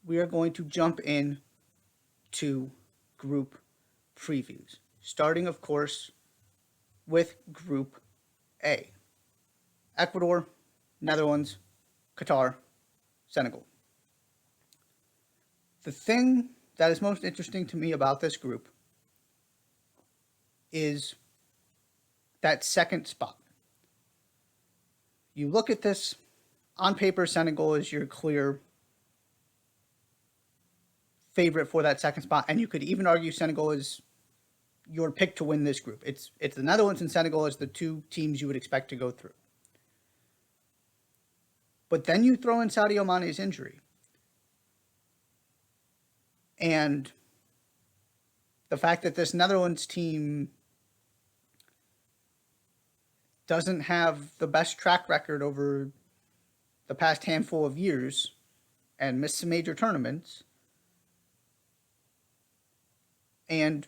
we are going to jump in to group previews, starting, of course, with Group A: Ecuador, Netherlands, Qatar, Senegal. The thing that is most interesting to me about this group is that second spot. You look at this, on paper, Senegal is your clear favorite for that second spot, and you could even argue Senegal is your pick to win this group. It's the Netherlands and Senegal as the two teams you would expect to go through. But then you throw in Sadio Mane's injury, and the fact that this Netherlands team doesn't have the best track record over the past handful of years and missed some major tournaments. And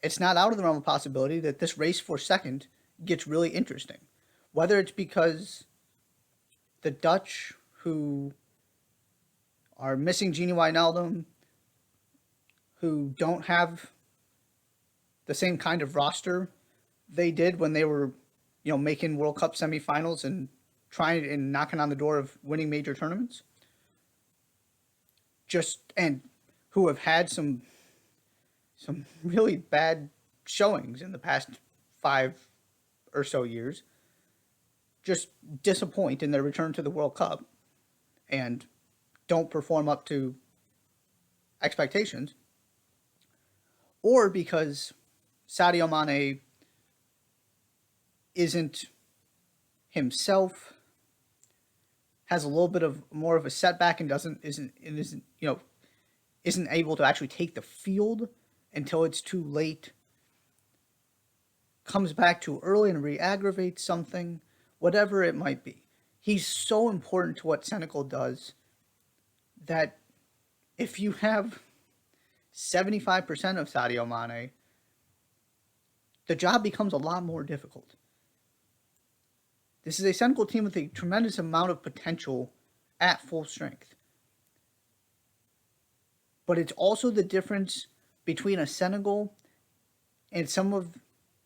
it's not out of the realm of possibility that this race for second gets really interesting. Whether it's because the Dutch, who are missing Gini Wijnaldum, who don't have the same kind of roster they did when they were, making World Cup semifinals and trying and knocking on the door of winning major tournaments, and who have had some really bad showings in the past 5 or so years, just disappoint in their return to the World Cup and don't perform up to expectations, or because Sadio Mane isn't himself, has a little bit of more of a setback and isn't able to actually take the field until it's too late, comes back too early and re-aggravates something, whatever it might be. He's so important to what Senegal does that if you have 75% of Sadio Mane, the job becomes a lot more difficult. This is a Senegal team with a tremendous amount of potential at full strength. But it's also the difference between a Senegal and some of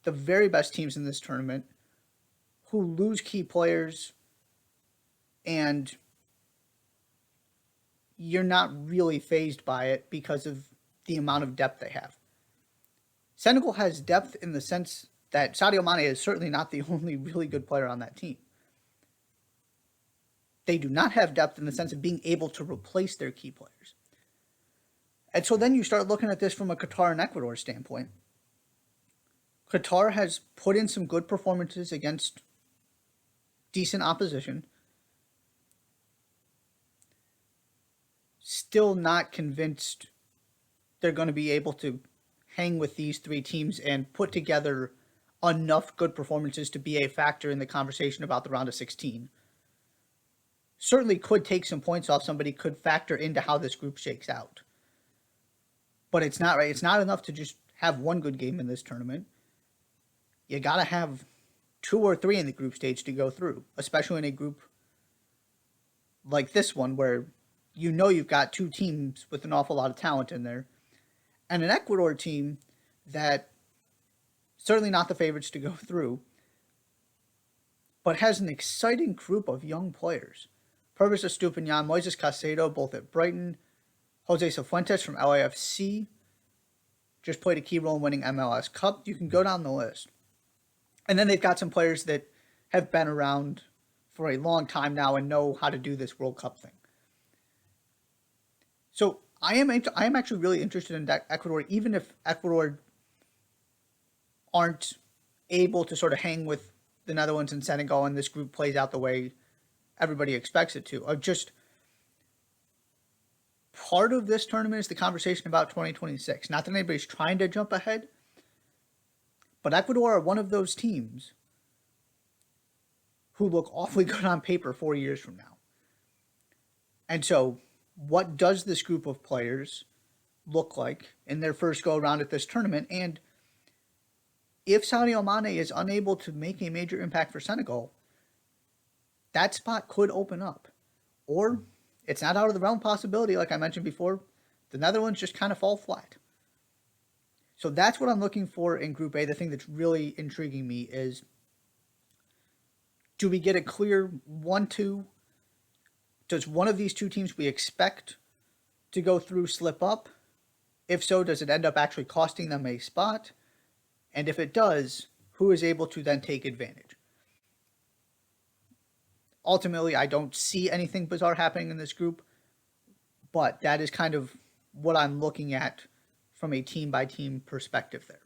the very best teams in this tournament who lose key players and you're not really fazed by it because of the amount of depth they have. Senegal has depth in the sense that Sadio Mane is certainly not the only really good player on that team. They do not have depth in the sense of being able to replace their key players. And so then you start looking at this from a Qatar and Ecuador standpoint. Qatar has put in some good performances against decent opposition. Still not convinced they're going to be able to hang with these three teams and put together enough good performances to be a factor in the conversation about the round of 16. Certainly could take some points off somebody, could factor into how this group shakes out. But it's not right. It's not enough to just have one good game in this tournament. You got to have 2 or 3 in the group stage to go through, especially in a group like this one where you've got 2 teams with an awful lot of talent in there, and an Ecuador team that certainly not the favorites to go through, but has an exciting group of young players. Pervis Estupiñán, Moises Caicedo, both at Brighton, Jose Cifuentes from LAFC, just played a key role in winning MLS Cup. You can go down the list. And then they've got some players that have been around for a long time now and know how to do this World Cup thing. So I am actually really interested in Ecuador, even if Ecuador aren't able to sort of hang with the Netherlands and Senegal and this group plays out the way everybody expects it to. Just part of this tournament is the conversation about 2026. Not that anybody's trying to jump ahead, but Ecuador are one of those teams who look awfully good on paper 4 years from now. And so what does this group of players look like in their first go around at this tournament? And if Sadio Mane is unable to make a major impact for Senegal, that spot could open up. Or it's not out of the realm possibility, like I mentioned before, the Netherlands just kind of fall flat. So that's what I'm looking for in Group A. The thing that's really intriguing me is, do we get a clear 1-2? Does one of these two teams we expect to go through slip up? If so, does it end up actually costing them a spot? And if it does, who is able to then take advantage? Ultimately, I don't see anything bizarre happening in this group, but that is kind of what I'm looking at from a team by team perspective there.